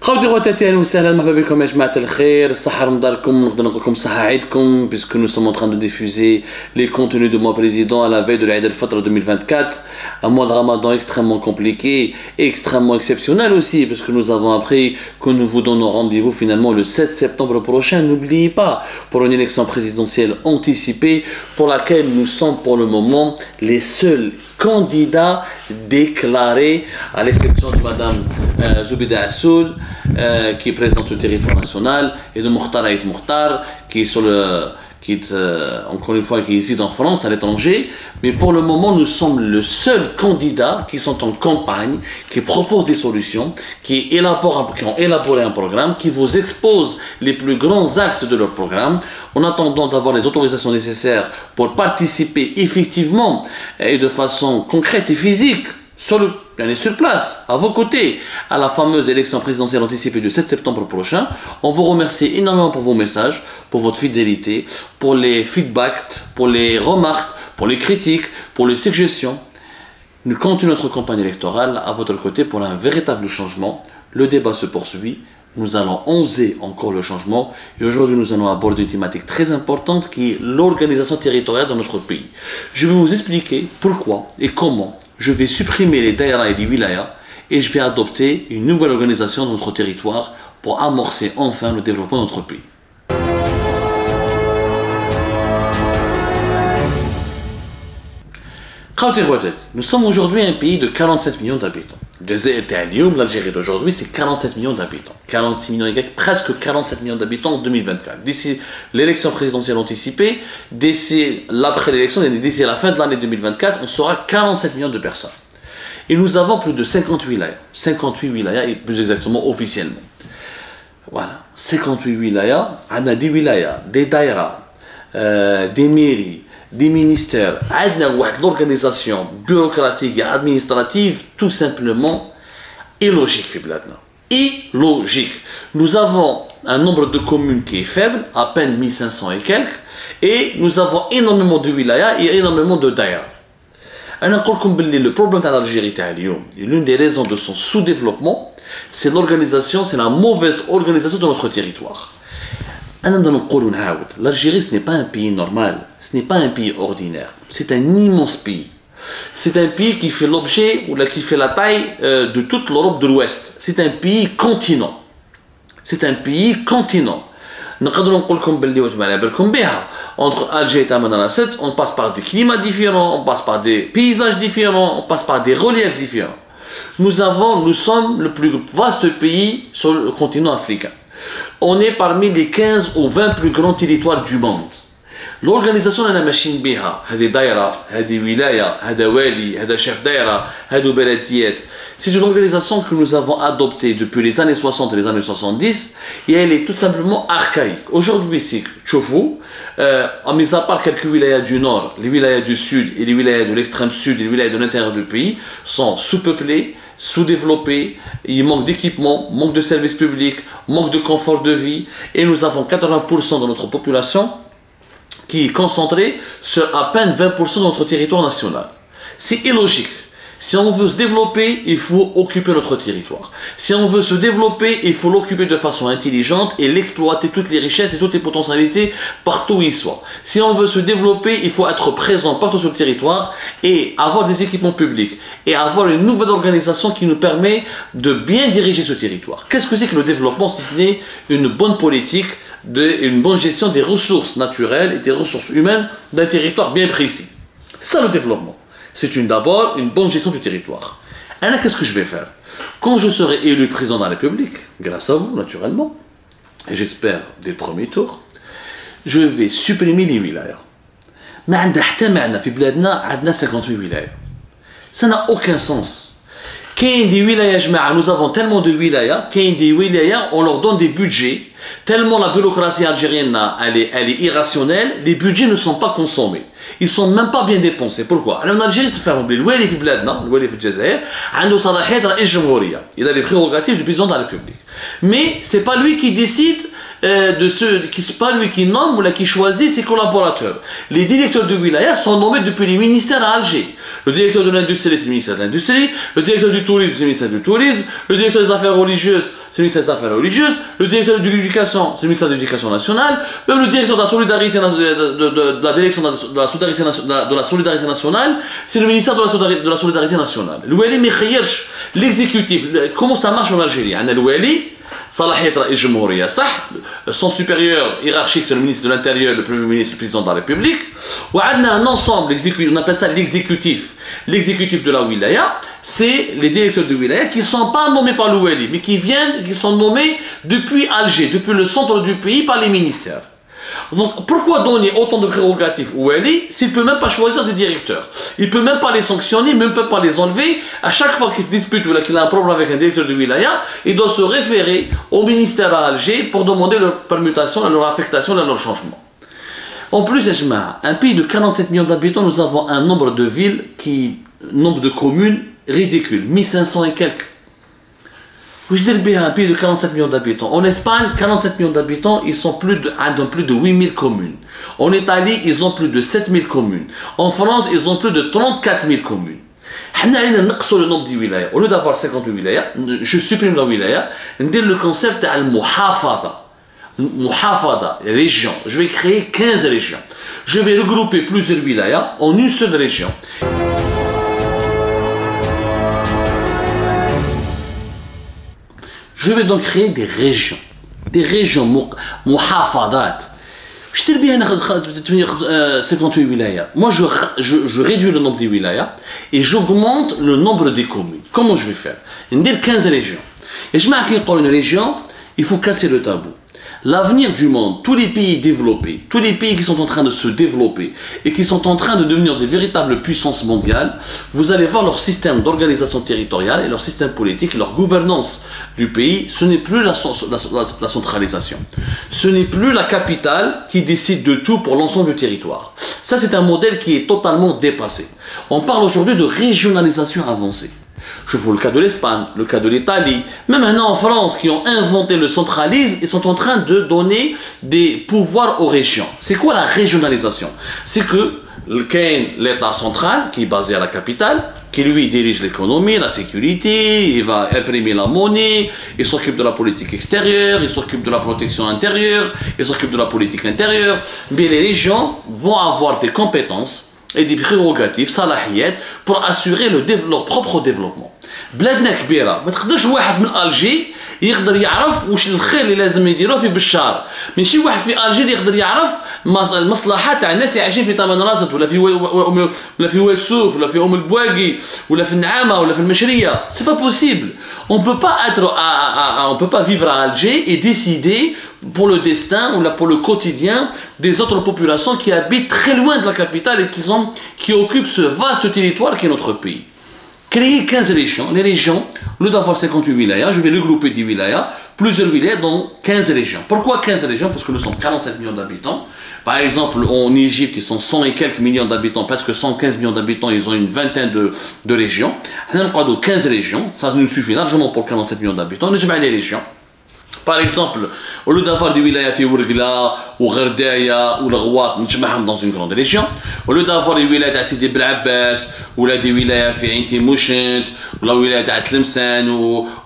خوتي خواتاتي اهلا وسهلا مرحبا بكم يا جماعه الخير صحه رمضانكم نقدر نقول لكم صحه عيدكم puisque nous sommes en train de diffuser les contenus de mon président à la veille de l'Aïd al-Fitr 2024, un mois de Ramadan extrêmement compliqué et extrêmement exceptionnel aussi parce que nous avons appris que nous vous donnons rendez-vous finalement le 7 septembre prochain. N'oubliez pas, pour une élection présidentielle anticipée pour laquelle nous sommes pour le moment les seuls candidats déclarés, à l'exception de Madame Zoubida Assoul, qui est présidente du territoire national, et de Mokhtar Aït Mokhtar, qui est encore une fois qui réside en France, à l'étranger. Mais pour le moment, nous sommes le seul candidat qui sont en campagne, qui proposent des solutions, qui ont élaboré un programme, qui vous expose les plus grands axes de leur programme, en attendant d'avoir les autorisations nécessaires pour participer effectivement et de façon concrète et physique sur place, à vos côtés, à la fameuse élection présidentielle anticipée du 7 septembre prochain. On vous remercie énormément pour vos messages, pour votre fidélité, pour les feedbacks, pour les remarques, pour les critiques, pour les suggestions. Nous continuons notre campagne électorale à votre côté pour un véritable changement. Le débat se poursuit. Nous allons oser encore le changement et aujourd'hui nous allons aborder une thématique très importante qui est l'organisation territoriale dans notre pays. Je vais vous expliquer pourquoi et comment je vais supprimer les daïras et les wilayas et je vais adopter une nouvelle organisation dans notre territoire pour amorcer enfin le développement de notre pays. Nous sommes aujourd'hui un pays de 47 millions d'habitants. L'Algérie d'aujourd'hui, c'est 47 millions d'habitants. 46 millions et presque 47 millions d'habitants en 2024. D'ici l'élection présidentielle anticipée, d'ici l'après l'élection, d'ici la fin de l'année 2024, on sera 47 millions de personnes. Et nous avons plus de 58 wilayas. 58 wilayas, et plus exactement officiellement. Voilà. 58 wilayas, on a des wilayas, des daïras, des mairies, des ministères, l'organisation bureaucratique et administrative tout simplement illogique. Illogique. Nous avons un nombre de communes qui est faible, à peine 1500 et quelques, et nous avons énormément de wilayas et énormément de daïras. Le problème de l'Algérie, l'une des raisons de son sous-développement, c'est l'organisation, c'est la mauvaise organisation de notre territoire. L'Algérie, ce n'est pas un pays normal, ce n'est pas un pays ordinaire, c'est un immense pays. C'est un pays qui fait l'objet, ou qui fait la taille de toute l'Europe de l'Ouest. C'est un pays continent. C'est un pays continent. Entre Alger et Tamanrasset, on passe par des climats différents, on passe par des paysages différents, on passe par des reliefs différents. Nous sommes le plus vaste pays sur le continent africain. On est parmi les 15 ou 20 plus grands territoires du monde. L'organisation أنا ماشيين بها هذه دايرة هذه ولاية هذا والي هذا شيف دايرة هذو بلديات. C'est une organisation que nous avons adoptée depuis les années 60 et les années 70 et elle est tout simplement archaïque. Aujourd'hui, si vous mis à part quelques wilayas du nord, les wilayas du sud et les wilayas de l'extrême sud et les wilayas de l'intérieur du pays sont sous-peuplés, sous-développés, il manque d'équipement, manque de services publics, manque de confort de vie et nous avons 80% de notre population qui est concentrée sur à peine 20% de notre territoire national. C'est illogique. Si on veut se développer, il faut occuper notre territoire. Si on veut se développer, il faut l'occuper de façon intelligente et l'exploiter toutes les richesses et toutes les potentialités partout où il soit. Si on veut se développer, il faut être présent partout sur le territoire et avoir des équipements publics et avoir une nouvelle organisation qui nous permet de bien diriger ce territoire. Qu'est-ce que c'est que le développement si ce n'est une bonne politique, une bonne gestion des ressources naturelles et des ressources humaines d'un territoire bien précis? C'est ça le développement. C'est d'abord une bonne gestion du territoire. Alors qu'est-ce que je vais faire? Quand je serai élu président de la République, grâce à vous naturellement, et j'espère dès le premier tour, je vais supprimer les wilayas. Mais on a 58 wilayas. Ça n'a aucun sens. Nous avons tellement de wilayas, on leur donne des budgets, tellement la bureaucratie algérienne elle est irrationnelle, les budgets ne sont pas consommés. Ils ne sont même pas bien dépensés. Pourquoi? En Algérie, c'est faire oublier. Le في بلادنا, le في الجزائر, عنده صلاحيات رئيس الجمهورية. Il a les prérogatives du président de la République. Mais ce n'est pas lui qui décide de ceux qui c'est pas lui qui nomme ou là qui choisit ses collaborateurs. Les directeurs de wilaya sont nommés depuis les ministères à Alger. Le directeur de l'industrie, c'est le ministère de l'industrie. Le directeur du tourisme, c'est le ministère du tourisme. Le directeur des affaires religieuses, c'est le ministère des affaires religieuses. Le directeur de l'éducation, c'est le ministère de l'éducation nationale. Même le directeur de la solidarité, de la direction de la solidarité nationale, c'est le ministère de la solidarité nationale. Le Wali Mekhayerch, l'exécutif, comment ça marche en Algérie? Le Wali, son supérieur hiérarchique, c'est le ministre de l'Intérieur, le Premier ministre, le président de la République. On a un ensemble, on appelle ça l'exécutif. L'exécutif de la wilaya, c'est les directeurs de wilaya qui ne sont pas nommés par le Wali, mais qui sont nommés depuis Alger, depuis le centre du pays, par les ministères. Donc, pourquoi donner autant de prérogatives au Wali s'il ne peut même pas choisir des directeurs? Il ne peut même pas les sanctionner, même pas les enlever. À chaque fois qu'il se dispute ou qu'il a un problème avec un directeur de wilaya, il doit se référer au ministère à Alger pour demander leur permutation, leur affectation, leur changement. En plus, un pays de 47 millions d'habitants, nous avons un nombre de villes, nombre de communes ridicule, 1500 et quelques. Je dirais bien un pays de 47 millions d'habitants. En Espagne, 47 millions d'habitants, ils sont plus de 8000 communes. En Italie, ils ont plus de 7000 communes. En France, ils ont plus de 34 000 communes. On a le nombre de wilayas. Au lieu d'avoir 58 wilayas, je supprime la wilaya, on dit le concept de al-muhafada. Muhafada, région. Je vais créer 15 régions. Je vais regrouper plusieurs wilayas en une seule région. Je vais donc créer des régions muhafadat. Je te dis bien 58 wilayas. Moi, je réduis le nombre des wilayas et j'augmente le nombre des communes. Comment je vais faire? On dit 15 régions. Et je m'appelle pour une région, il faut casser le tabou. L'avenir du monde, tous les pays développés, tous les pays qui sont en train de se développer et qui sont en train de devenir des véritables puissances mondiales, vous allez voir leur système d'organisation territoriale et leur système politique, leur gouvernance du pays, ce n'est plus la centralisation. Ce n'est plus la capitale qui décide de tout pour l'ensemble du territoire. Ça, c'est un modèle qui est totalement dépassé. On parle aujourd'hui de régionalisation avancée. Je vois le cas de l'Espagne, le cas de l'Italie, même maintenant en France, qui ont inventé le centralisme, ils sont en train de donner des pouvoirs aux régions. C'est quoi la régionalisation? C'est que l'État central, qui est basé à la capitale, qui lui dirige l'économie, la sécurité, il va imprimer la monnaie, il s'occupe de la politique extérieure, il s'occupe de la protection intérieure, il s'occupe de la politique intérieure. Mais les régions vont avoir des compétences et des prérogatives salahiyat pour assurer leur propre développement. بلادنا كبيره ما تقدرش واحد من الجي يقدر يعرف واش الخير اللي لازم يديروه في بشار ماشي واحد في الجي يقدر يعرف المصلحه تاع الناس اللي عايشين في طمان راسط ولا في واد سوف ولا في البواقي ولا في النعامه ولا في المشريه. C'est pas possible. On peut pas vivre à Alger et décider pour le destin ou pour le quotidien des autres populations qui habitent très loin de la capitale et qui occupent ce vaste territoire qui est notre pays. Créer 15 régions. Les régions, au lieu d'avoir 58 wilayas, je vais regrouper des wilayas, plusieurs wilayas dans 15 régions. Pourquoi 15 régions? Parce que nous sommes 47 millions d'habitants. Par exemple, en Égypte, ils sont 100 et quelques millions d'habitants, presque 115 millions d'habitants, ils ont une vingtaine de régions. On a 15 régions, ça nous suffit largement pour 47 millions d'habitants. On a les régions. Par exemple, au lieu d'avoir des wilayas في ورقلة ou غرداية ou الغواط نجمعهم dans une grande région. Au lieu d'avoir des wilayas تاع سيدي بلعباس ولا des wilayas في عين تيموشنت ولا ولاية تاع تلمسان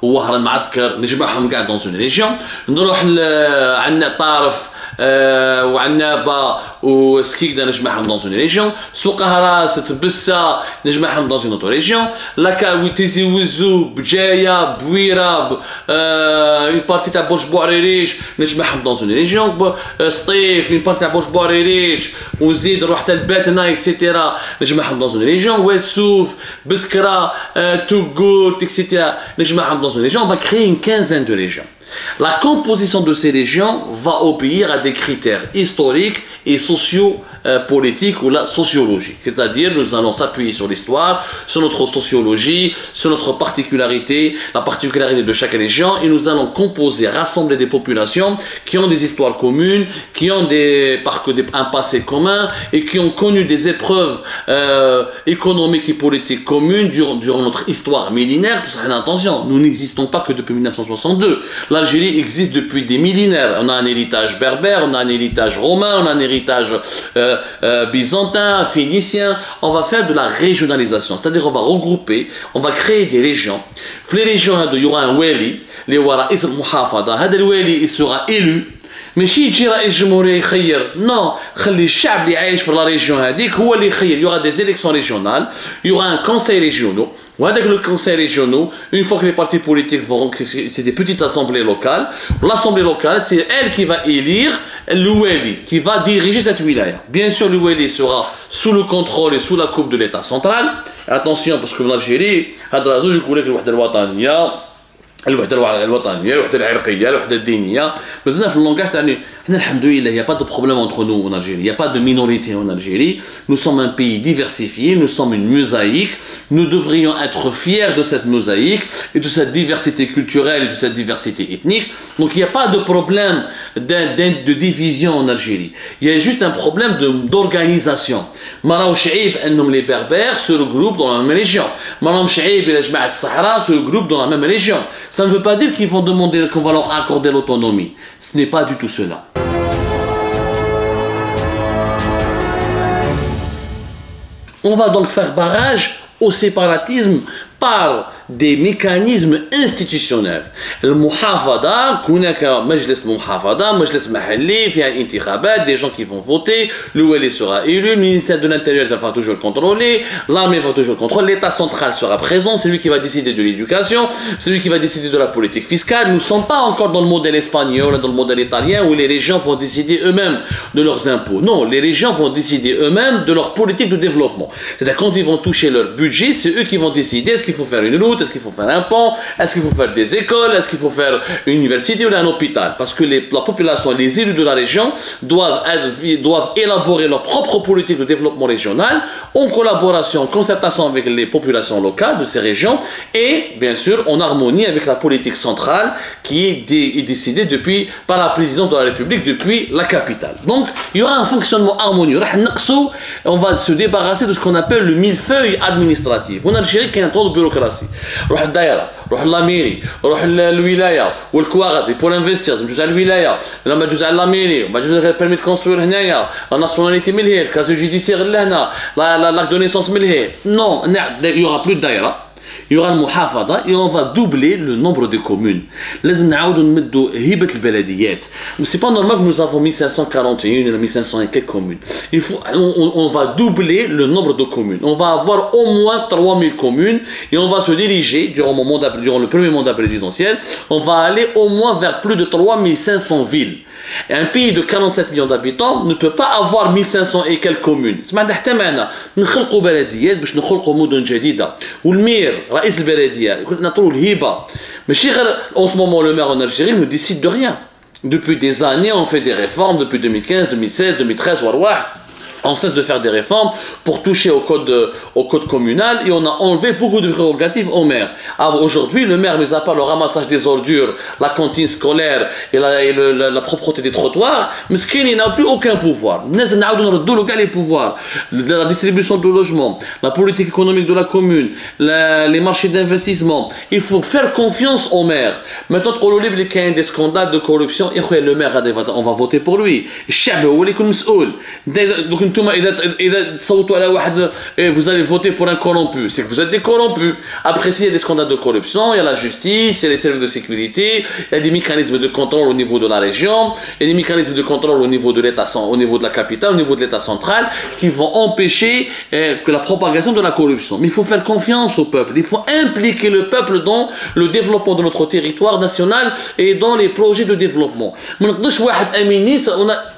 ووهران المعسكر نجمعهم كاع dans une région. نروح عندنا طارف وعنابة وسكيكدا نجمعهم dans une région. سوق هراس تبسة نجمعهم dans une autre région. لاكاوي تيزي وزو بجاية بويرة une partie تاع برج بوعريريش نجمعهم dans une région. سطيف une partie تاع برج بوعريريش ونزيد نروح حتى الباتنا اكسيتيرا نجمعهم dans une région. واسوف بسكرة توغوت اكسيتيرا نجمعهم dans une région. On va créer une quinzaine de régions. La composition de ces régions va obéir à des critères historiques et sociaux politique ou la sociologie. C'est-à-dire, nous allons s'appuyer sur l'histoire, sur notre sociologie, sur notre particularité, la particularité de chaque région, et nous allons composer, rassembler des populations qui ont des histoires communes, qui ont un passé commun et qui ont connu des épreuves économiques et politiques communes durant notre histoire millénaire. Pour ça, attention, nous n'existons pas que depuis 1962. L'Algérie existe depuis des millénaires. On a un héritage berbère, on a un héritage romain, on a un héritage byzantin, phénicien. On va faire de la régionalisation, c'est-à-dire on va regrouper, on va créer des régions. Les régions, il y aura un wali, les wara ism muhafada, le wali il sera élu. ماشي يجي رئيس جمهورية يخير non خلي الشعب اللي عايش في لا ريجيون هذيك هو اللي يخير. Il y aura des élections régionales, il y aura un conseil régional. وهذاك le conseil régional, une fois que les partis politiques vont, c'est des petites assemblées locales. L'assemblée locale, c'est elle qui va élire le wali, qui va diriger cette wilaya. Bien sûr, le wali sera sous le contrôle et sous la coupe de l'État central. Attention, parce que en Algérie, هذا زوج يقول لك الوحدة الوطنية الوحدة الوطنية الوحدة العرقية الوحدة الدينية. مازلنا في اللونغاج تاعنا حنا الحمد لله, il n'y a pas de problème entre nous en Algérie, il n'y a pas de minorité en Algérie. Nous sommes un pays diversifié, nous sommes une mosaïque. Nous devrions être fiers de cette mosaïque et de cette diversité culturelle et de cette diversité ethnique. Donc il n'y a pas de problème de division en Algérie. Il y a juste un problème d'organisation. Maraou Chaïb, les Berbères se regroupent dans la même région. Maraou Chaïb et les Jmaat Sahara se regroupent dans la même région. Ça ne veut pas dire qu'ils vont demander qu'on va leur accorder l'autonomie. Ce n'est pas du tout cela. On va donc faire barrage au séparatisme par des mécanismes institutionnels. المحافظة هناك مجلس محافظة مجلس محلي فيها الانتخابات, des gens qui vont voter, le wali sera élu, le ministère de l'Intérieur va toujours contrôler, l'armée va toujours contrôler, l'État central sera présent, c'est lui qui va décider de l'éducation, c'est lui qui va décider de la politique fiscale. Nous ne sommes pas encore dans le modèle espagnol, dans le modèle italien où les régions vont décider eux-mêmes de leurs impôts. Non, les régions vont décider eux-mêmes de leur politique de développement. C'est-à-dire quand ils vont toucher leur budget, c'est eux qui vont décider est-ce qu'il faut faire une route, est-ce qu'il faut faire un pont, est-ce qu'il faut faire des écoles, est-ce qu'il faut faire une université ou un hôpital. Parce que la population, les élus de la région doivent élaborer leur propre politique de développement régional en collaboration, en concertation avec les populations locales de ces régions et bien sûr en harmonie avec la politique centrale qui est décidée par la présidence de la République depuis la capitale. Donc il y aura un fonctionnement harmonieux. On va se débarrasser de ce qu'on appelle le millefeuille administratif. En Algérie, il y a un trop de bureaucratie. روح الدائره, روح لاميري, روح الولايه والكواغدي بور انفستير, جوج على الولايه, لما جوج على لاميري, وبعد جوج على بيرمي كونستروير هنايا, لا ناسيوناليتي من هنا, الكاز جوديسيير لهنا, لا دو نيسونس من هنا. Non, il y aura plus de daïra. Il y aura le muhafada et on va doubler le nombre de communes. لازم نعاودوا نمدوا هيبة البلديات. C'est pas normal que nous avons 1541 ou 1500 et quelques communes. On va doubler le nombre de communes. On va avoir au moins 3000 communes et on va se diriger durant le premier mandat présidentiel. On va aller au moins vers plus de 3500 villes. Et un pays de 47 millions d'habitants ne peut pas avoir 1500 et quelques communes. C'est حتى معنا نخلقوا بلديات باش نخلقوا مدن جديدة. والمير رئيس البلدية نعطوا الهبة. ماشي غير en ce moment le maire en Algérie ne décide de rien. Depuis des années on fait des réformes depuis 2015, 2016, 2013 on cesse de faire des réformes pour toucher au code communal et on a enlevé beaucoup de prérogatives au maire. Alors aujourd'hui, le maire, mis à part le ramassage des ordures, la cantine scolaire et la propreté des trottoirs, il n'a plus aucun pouvoir. Les pouvoirs, la distribution de logements, la politique économique de la commune, les marchés d'investissement. Il faut faire confiance au maire. Maintenant, on a des scandales de corruption, le maire, on va voter pour lui. Vous allez voter pour un corrompu, c'est que vous êtes des corrompus. Après, s'il y a des scandales de corruption, il y a la justice, il y a les services de sécurité, il y a des mécanismes de contrôle au niveau de la région, il y a des mécanismes de contrôle au niveau de l'État, au niveau de la capitale, au niveau de l'État central, qui vont empêcher que la propagation de la corruption. Mais il faut faire confiance au peuple, il faut impliquer le peuple dans le développement de notre territoire national et dans les projets de développement.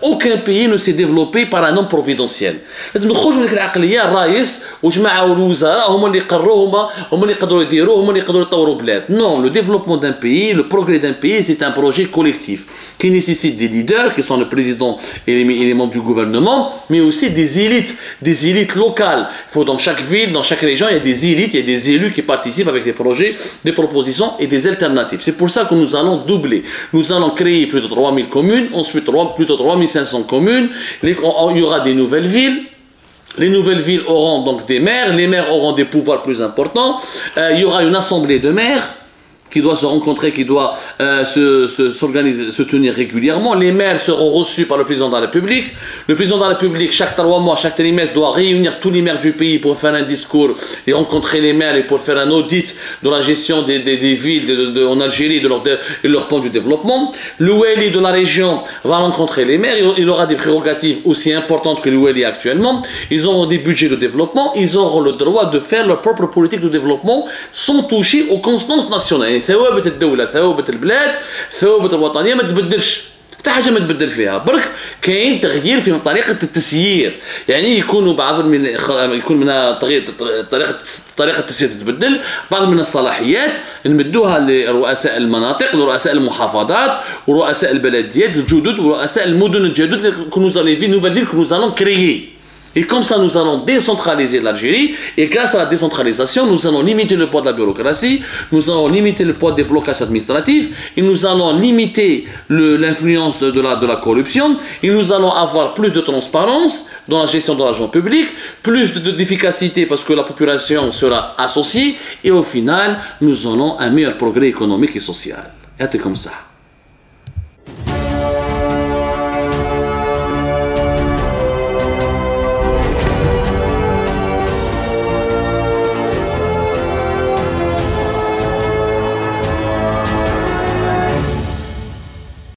Aucun pays ne s'est développé par un homme providentiel. présidentielle. لازم نخرج من ديك العقليه الرئيس وجماعه والوزراء هما اللي يقرروا هما اللي يقدروا يديروا هما اللي يقدروا يطوروا بلاد. Non, le développement d'un pays, le progrès d'un pays, c'est un projet collectif qui nécessite des leaders qui sont le président et les membres du gouvernement, mais aussi des élites locales. Il faut dans chaque ville, dans chaque région, il y a des élites, il y a des élus qui participent avec des projets, des propositions et des alternatives. C'est pour ça que nous allons doubler. Nous allons créer plus de 3000 communes, ensuite plus de 3500 communes. Il y aura des nouvelles villes. Les nouvelles villes auront donc des maires, les maires auront des pouvoirs plus importants. Il y aura une assemblée de maires qui doit se rencontrer, qui doit s'organiser, se tenir régulièrement. Les maires seront reçus par le président de la République. Le président de la République, chaque 3 mois, chaque trimestre, doit réunir tous les maires du pays pour faire un discours et rencontrer les maires et pour faire un audit de la gestion des villes en Algérie et leur plan du développement. Le Wali de la région va rencontrer les maires. Il aura des prérogatives aussi importantes que le Wali actuellement. Ils auront des budgets de développement. Ils auront le droit de faire leur propre politique de développement sans toucher aux constances nationales. ثوابت الدولة ثوابت البلاد ثوابت الوطنية ما تبدلش حتى حاجة ما تبدل فيها برك كاين تغيير في طريقة التسيير يعني يكونوا بعض من يكون منها طريقة التسيير تتبدل بعض من الصلاحيات نمدوها لرؤساء المناطق لرؤساء المحافظات ورؤساء البلديات الجدد ورؤساء المدن الجدد que nous allons créer. Et comme ça, nous allons décentraliser l'Algérie. Et grâce à la décentralisation, nous allons limiter le poids de la bureaucratie, nous allons limiter le poids des blocages administratifs, et nous allons limiter l'influence de la corruption, et nous allons avoir plus de transparence dans la gestion de l'argent public, plus d'efficacité parce que la population sera associée, et au final, nous aurons un meilleur progrès économique et social. Et c'est comme ça.